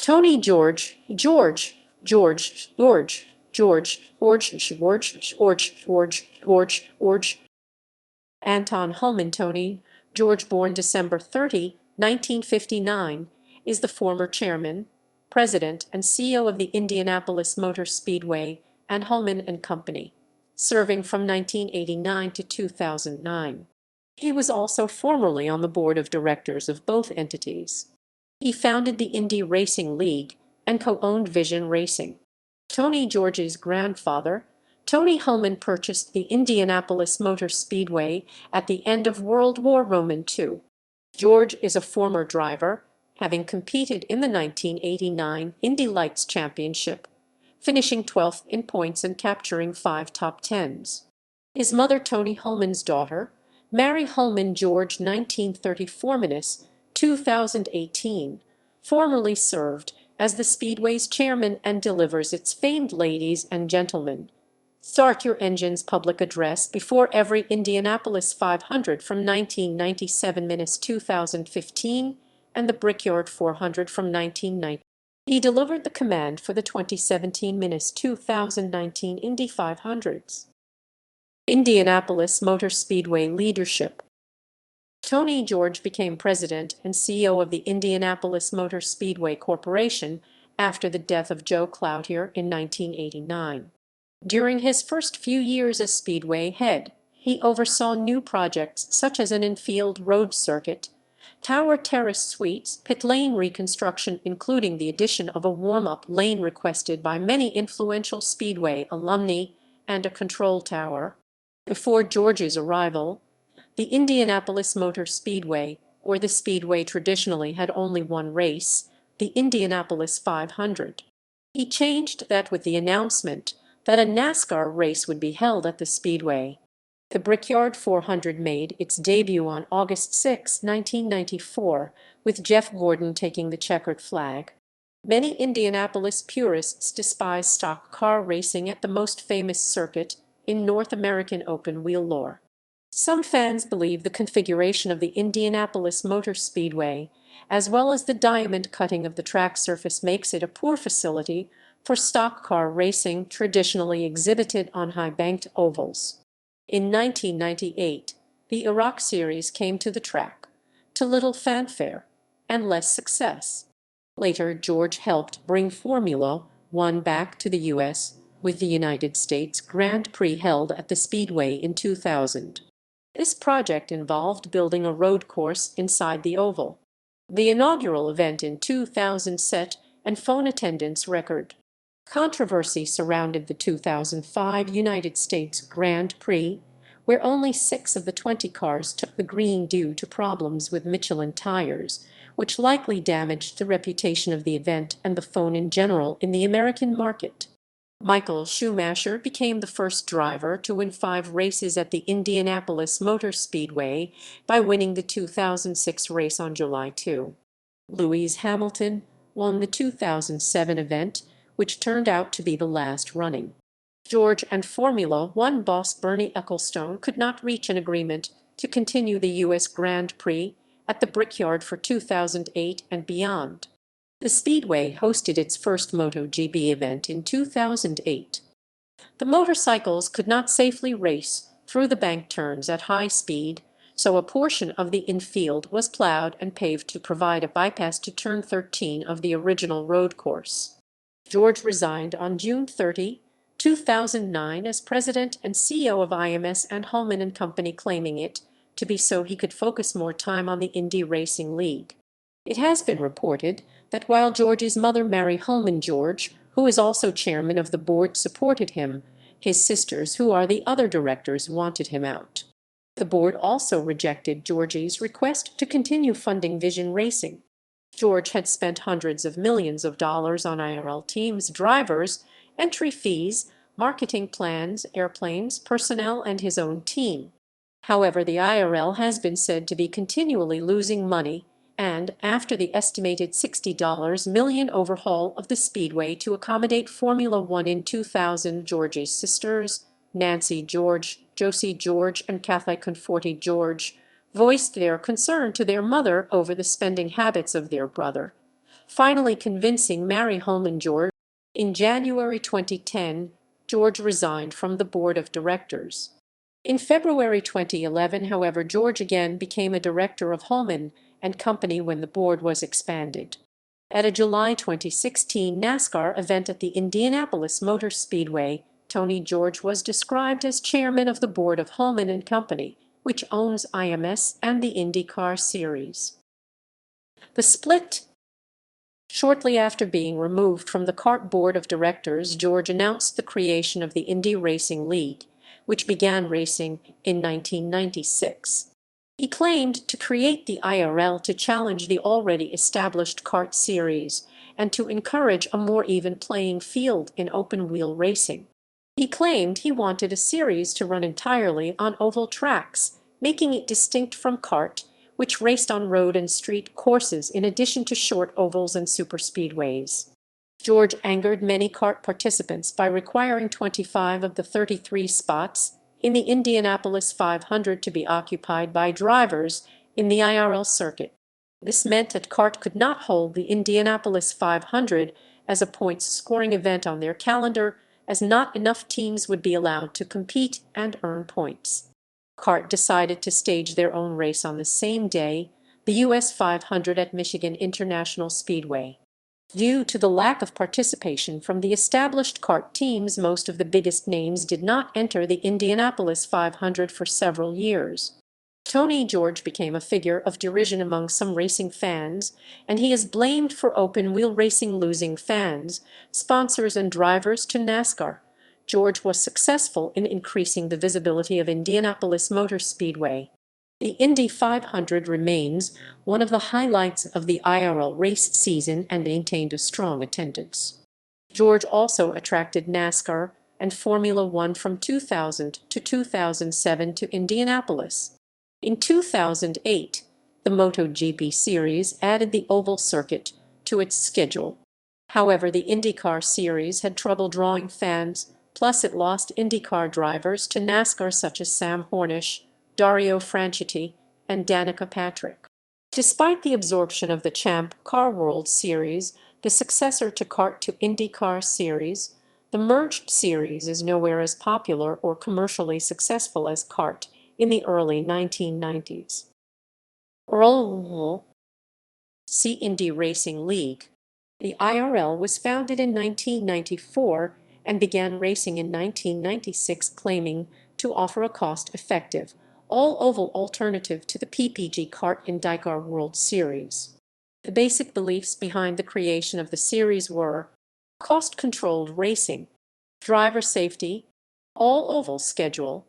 Tony George, George, George, George, George, George, George, George, George, George, George. Anton Hulman Tony George, born December 30, 1959, is the former chairman, president, and CEO of the Indianapolis Motor Speedway and Hulman and Company, serving from 1989 to 2009. He was also formerly on the board of directors of both entities. He founded the Indy Racing League and co-owned Vision Racing. Tony George's grandfather, Tony Hulman, purchased the Indianapolis Motor Speedway at the end of World War II. George is a former driver, having competed in the 1989 Indy Lights Championship, finishing 12th in points and capturing 5 top tens. His mother, Tony Hulman's daughter, Mary Hulman George, 1934–2018, formerly served as the Speedway's chairman and delivers its famed "Ladies and Gentlemen, Start Your Engines" public address before every Indianapolis 500 from 1997–2015 and the Brickyard 400 from 1990. He delivered the command for the 2017–2019 Indy 500s. Indianapolis Motor Speedway leadership. Tony George became president and CEO of the Indianapolis Motor Speedway Corporation after the death of Joe Cloutier in 1989. During his first few years as Speedway head, he oversaw new projects such as an infield road circuit, tower terrace suites, pit lane reconstruction including the addition of a warm-up lane requested by many influential Speedway alumni, and a control tower. Before George's arrival, the Indianapolis Motor Speedway, or the Speedway, traditionally had only one race, the Indianapolis 500. He changed that with the announcement that a NASCAR race would be held at the Speedway. The Brickyard 400 made its debut on August 6, 1994, with Jeff Gordon taking the checkered flag. Many Indianapolis purists despise stock car racing at the most famous circuit in North American open-wheel lore. Some fans believe the configuration of the Indianapolis Motor Speedway, as well as the diamond cutting of the track surface, makes it a poor facility for stock car racing traditionally exhibited on high-banked ovals. In 1998, the Iraq Series came to the track, to little fanfare and less success. Later, George helped bring Formula One back to the U.S., with the United States Grand Prix held at the Speedway in 2000. This project involved building a road course inside the oval. The inaugural event in 2000 set and phone attendance record. Controversy surrounded the 2005 United States Grand Prix, where only 6 of the 20 cars took the green due to problems with Michelin tires, which likely damaged the reputation of the event and the phone in general in the American market. Michael Schumacher became the first driver to win 5 races at the Indianapolis Motor Speedway by winning the 2006 race on July 2. Lewis Hamilton won the 2007 event, which turned out to be the last running. George and Formula One boss Bernie Ecclestone could not reach an agreement to continue the U.S. Grand Prix at the Brickyard for 2008 and beyond. The Speedway hosted its first MotoGP event in 2008. The motorcycles could not safely race through the bank turns at high speed, so a portion of the infield was plowed and paved to provide a bypass to turn 13 of the original road course. George resigned on June 30, 2009 as president and CEO of IMS and Hulman and Company, claiming it to be so he could focus more time on the Indy Racing League. It has been reported that while George's mother, Mary Hulman George, who is also chairman of the board, supported him, his sisters, who are the other directors, wanted him out. The board also rejected George's request to continue funding Vision Racing. George had spent hundreds of millions of dollars on IRL teams, drivers, entry fees, marketing plans, airplanes, personnel, and his own team. However, the IRL has been said to be continually losing money, and after the estimated $60 million overhaul of the Speedway to accommodate Formula One in 2000, George's sisters, Nancy George, Josie George, and Kathy Conforti George, voiced their concern to their mother over the spending habits of their brother, finally convincing Hulman George. In January 2010, George resigned from the board of directors. In February 2011, however, George again became a director of Hulman and Company when the board was expanded. At a July 2016 NASCAR event at the Indianapolis Motor Speedway, Tony George was described as chairman of the board of Hulman and Company, which owns IMS and the IndyCar Series. The split. Shortly after being removed from the CART board of directors, George announced the creation of the Indy Racing League, which began racing in 1996. He claimed to create the IRL to challenge the already established CART series and to encourage a more even playing field in open-wheel racing. He claimed he wanted a series to run entirely on oval tracks, making it distinct from CART, which raced on road and street courses in addition to short ovals and superspeedways. George angered many CART participants by requiring 25 of the 33 spots in the Indianapolis 500 to be occupied by drivers in the IRL circuit. This meant that CART could not hold the Indianapolis 500 as a points-scoring event on their calendar, as not enough teams would be allowed to compete and earn points. CART decided to stage their own race on the same day, the US 500 at Michigan International Speedway. Due to the lack of participation from the established CART teams, most of the biggest names did not enter the Indianapolis 500 for several years. Tony George became a figure of derision among some racing fans, and he is blamed for open-wheel racing losing fans, sponsors, and drivers to NASCAR. George was successful in increasing the visibility of Indianapolis Motor Speedway. The Indy 500 remains one of the highlights of the IRL race season and maintained a strong attendance. George also attracted NASCAR and Formula One from 2000 to 2007 to Indianapolis. In 2008, the MotoGP series added the oval circuit to its schedule. However, the IndyCar series had trouble drawing fans, plus it lost IndyCar drivers to NASCAR such as Sam Hornish, Dario Franchitti, and Danica Patrick. Despite the absorption of the Champ Car World Series, the successor to CART to IndyCar Series, the merged series is nowhere as popular or commercially successful as CART in the early 1990s. See Indy Racing League. The IRL was founded in 1994 and began racing in 1996, claiming to offer a cost-effective, all-oval alternative to the PPG CART IndyCar World Series. The basic beliefs behind the creation of the series were cost-controlled racing, driver safety, all-oval schedule,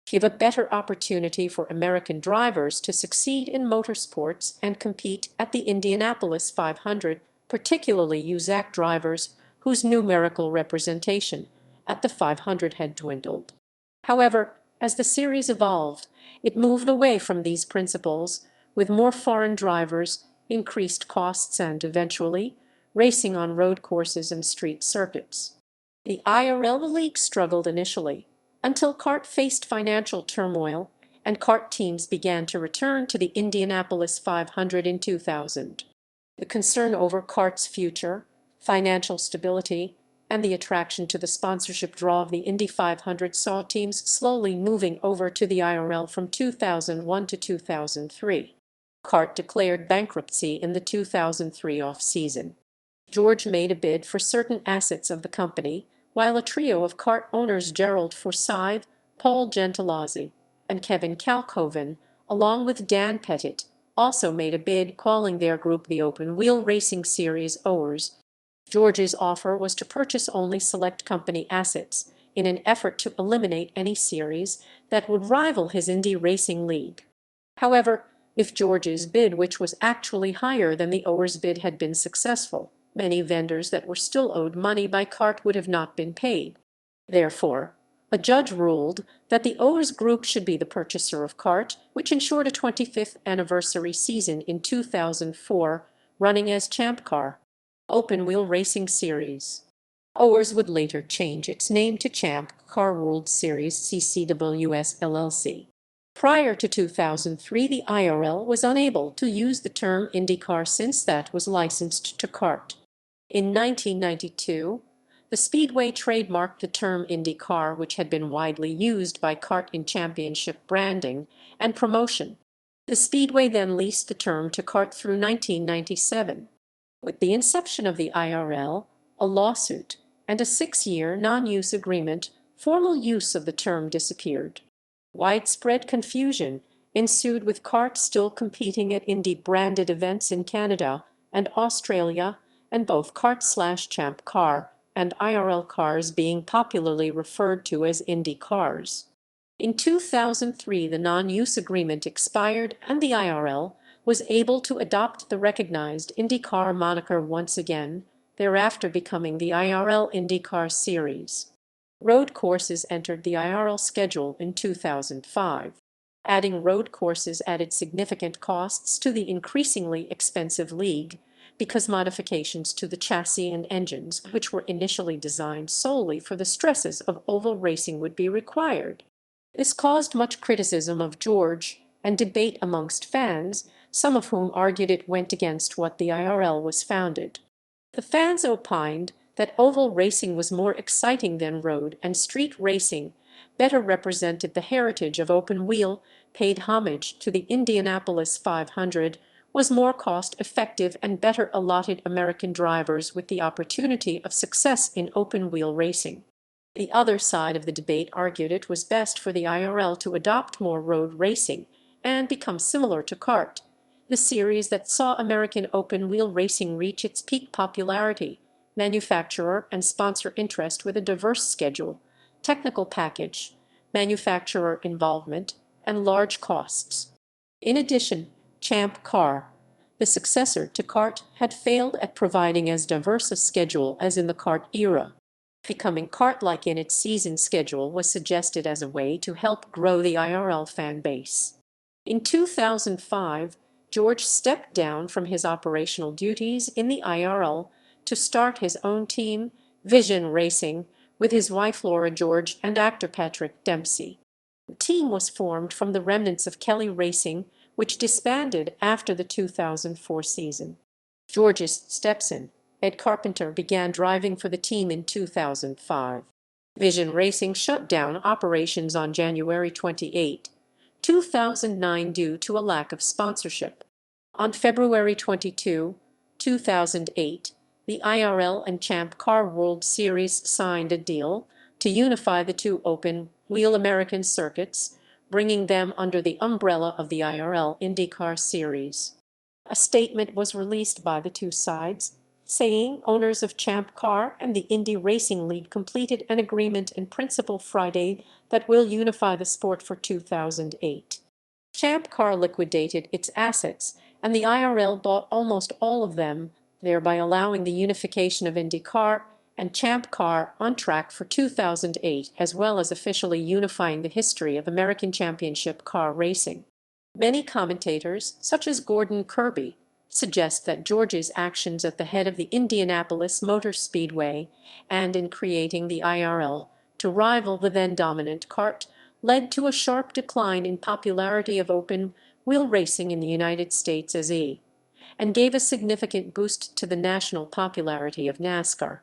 give a better opportunity for American drivers to succeed in motorsports and compete at the Indianapolis 500, particularly USAC drivers whose numerical representation at the 500 had dwindled. However, as the series evolved, it moved away from these principles, with more foreign drivers, increased costs, and eventually racing on road courses and street circuits. The IRL League struggled initially, until CART faced financial turmoil and CART teams began to return to the Indianapolis 500 in 2000. The concern over CART's future, financial stability, and the attraction to the sponsorship draw of the Indy 500 saw teams slowly moving over to the IRL from 2001 to 2003. CART declared bankruptcy in the 2003 off-season. George made a bid for certain assets of the company, while a trio of CART owners, Gerald Forsythe, Paul Gentilozzi, and Kevin Kalkoven, along with Dan Pettit, also made a bid, calling their group the Open Wheel Racing Series Owners. George's offer was to purchase only select company assets in an effort to eliminate any series that would rival his Indy Racing League. However, if George's bid, which was actually higher than the owners' bid, had been successful, many vendors that were still owed money by CART would have not been paid. Therefore, a judge ruled that the owners group should be the purchaser of CART, which ensured a 25th anniversary season in 2004, running as Champ Car Open Wheel Racing Series. Owners would later change its name to Champ Car World Series CCWS LLC. Prior to 2003, the IRL was unable to use the term IndyCar since that was licensed to kart. In 1992, the Speedway trademarked the term IndyCar, which had been widely used by kart in championship branding and promotion. The Speedway then leased the term to kart through 1997. With the inception of the IRL, a lawsuit, and a 6-year non-use agreement, formal use of the term disappeared. Widespread confusion ensued, with kart still competing at Indy-branded events in Canada and Australia, and both kart/champ car and IRL cars being popularly referred to as Indy cars. In 2003, the non-use agreement expired and the IRL was able to adopt the recognized IndyCar moniker once again, thereafter becoming the IRL IndyCar Series. Road courses entered the IRL schedule in 2005. Adding road courses added significant costs to the increasingly expensive league, because modifications to the chassis and engines, which were initially designed solely for the stresses of oval racing, would be required. This caused much criticism of George and debate amongst fans, some of whom argued it went against what the IRL was founded. The fans opined that oval racing was more exciting than road and street racing, better represented the heritage of open wheel, paid homage to the Indianapolis 500, was more cost-effective, and better allotted American drivers with the opportunity of success in open-wheel racing. The other side of the debate argued it was best for the IRL to adopt more road racing and become similar to kart, the series that saw American open-wheel racing reach its peak popularity, manufacturer and sponsor interest with a diverse schedule, technical package, manufacturer involvement, and large costs. In addition, Champ Car, the successor to kart, had failed at providing as diverse a schedule as in the kart era. Becoming kart-like in its season schedule was suggested as a way to help grow the IRL fan base. In 2005, George stepped down from his operational duties in the IRL to start his own team, Vision Racing, with his wife Laura George and actor Patrick Dempsey. The team was formed from the remnants of Kelly Racing, which disbanded after the 2004 season. George's stepson, Ed Carpenter, began driving for the team in 2005. Vision Racing shut down operations on January 28, 2009 due to a lack of sponsorship. On February 22, 2008, the IRL and Champ Car World Series signed a deal to unify the two open-wheel American circuits, bringing them under the umbrella of the IRL IndyCar Series. A statement was released by the two sides, saying owners of Champ Car and the Indy Racing League completed an agreement in principle Friday that will unify the sport for 2008. Champ Car liquidated its assets, and the IRL bought almost all of them, thereby allowing the unification of IndyCar and Champ Car on track for 2008, as well as officially unifying the history of American championship car racing. Many commentators, such as Gordon Kirby, suggest that George's actions at the head of the Indianapolis Motor Speedway and in creating the IRL to rival the then-dominant kart led to a sharp decline in popularity of open-wheel racing in the United States and gave a significant boost to the national popularity of NASCAR.